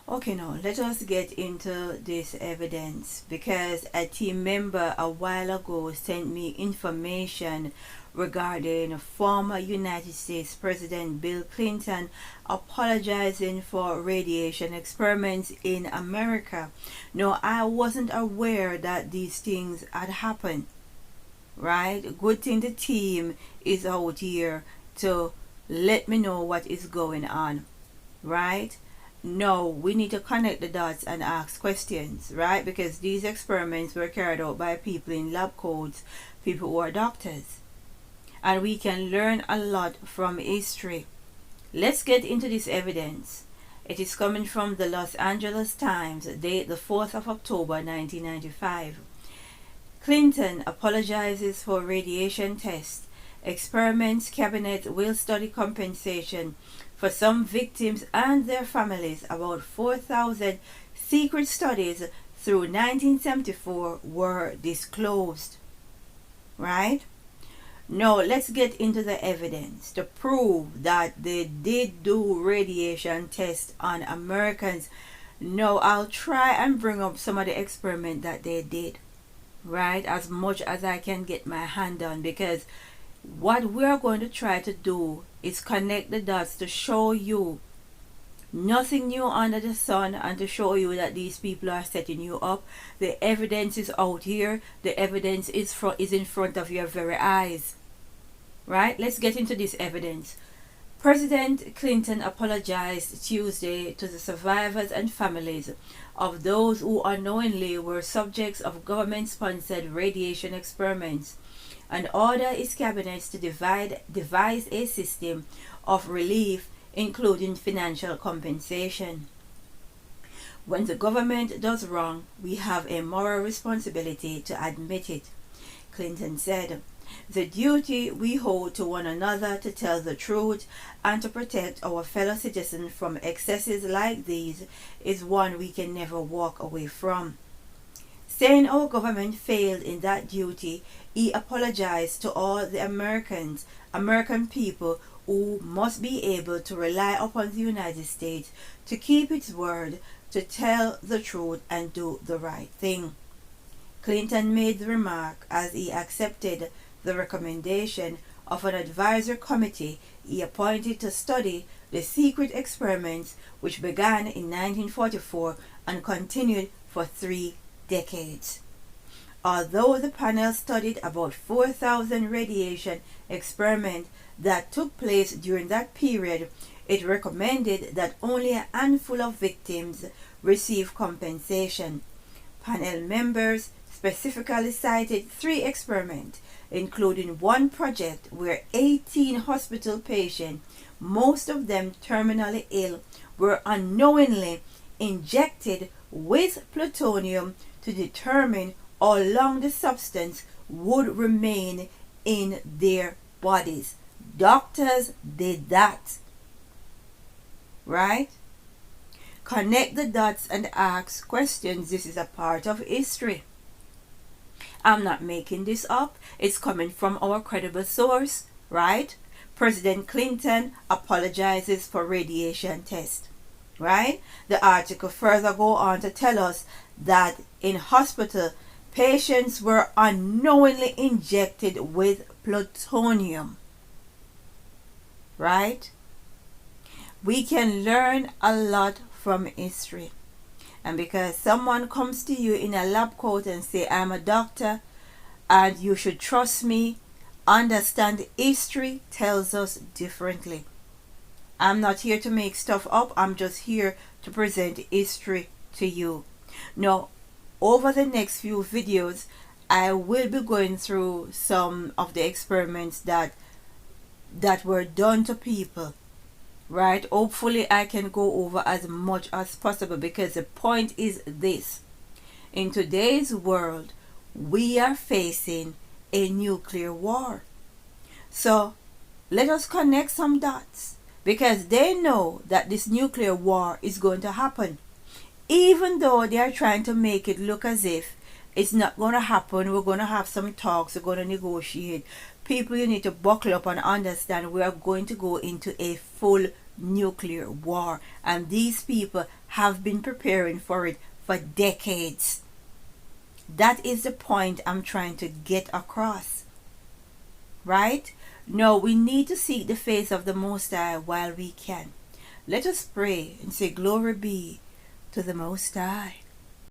Okay, now let us get into this evidence because a team member a while ago sent me information regarding former United States President Bill Clinton apologizing for radiation experiments in America. No, I wasn't aware that these things had happened, right? Good thing the team is out here to let me know what is going on, right? No, we need to connect the dots and ask questions, right? Because these experiments were carried out by people in lab coats, people who are doctors. And we can learn a lot from history. Let's get into this evidence. It is coming from the Los Angeles Times, date the 4th of October 1995. Clinton apologizes for radiation tests. Experiments cabinet will study compensation for some victims and their families. About 4,000 secret studies through 1974 were disclosed. Right? Now let's get into the evidence to prove that they did do radiation tests on Americans. Now I'll try and bring up some of the experiments that they did, right, as much as I can get my hand on, because what we're going to try to do is connect the dots to show you nothing new under the sun and to show you that these people are setting you up. The evidence is out here. The evidence is in front of your very eyes. Right? Let's get into this evidence. President Clinton apologized Tuesday to the survivors and families of those who unknowingly were subjects of government-sponsored radiation experiments and ordered his cabinet to devise a system of relief, including financial compensation. When the government does wrong, we have a moral responsibility to admit it, Clinton said. The duty we hold to one another to tell the truth and to protect our fellow citizens from excesses like these is one we can never walk away from. Saying our government failed in that duty, he apologized to all the American people who must be able to rely upon the United States to keep its word, to tell the truth and do the right thing. Clinton made the remark as he accepted the recommendation of an advisory committee he appointed to study the secret experiments which began in 1944 and continued for 3 decades. Although the panel studied about 4,000 radiation experiments that took place during that period, it recommended that only a handful of victims receive compensation. Panel members specifically cited 3 experiments, including one project where 18 hospital patients, most of them terminally ill, were unknowingly injected with plutonium to determine how long the substance would remain in their bodies. Doctors did that. Right? Connect the dots and ask questions. This is a part of history. I'm not making this up. It's coming from our credible source, right? President Clinton apologizes for radiation test, right? The article further go on to tell us that in hospital, patients were unknowingly injected with plutonium, right? We can learn a lot from history. And because someone comes to you in a lab coat and say, I'm a doctor and you should trust me, understand history tells us differently. I'm not here to make stuff up. I'm just here to present history to you. Now, over the next few videos, I will be going through some of the experiments that were done to people. Right? Hopefully I can go over as much as possible, because the point is this. In today's world, we are facing a nuclear war. So let us connect some dots, because they know that this nuclear war is going to happen. Even though they are trying to make it look as if it's not going to happen, we're going to have some talks, we're going to negotiate. People, you need to buckle up and understand we are going to go into a full nuclear war, and these people have been preparing for it for decades. That is the point I'm trying to get across, right? No, we need to seek the face of the Most High while we can. Let us pray and say, Glory be to the Most High.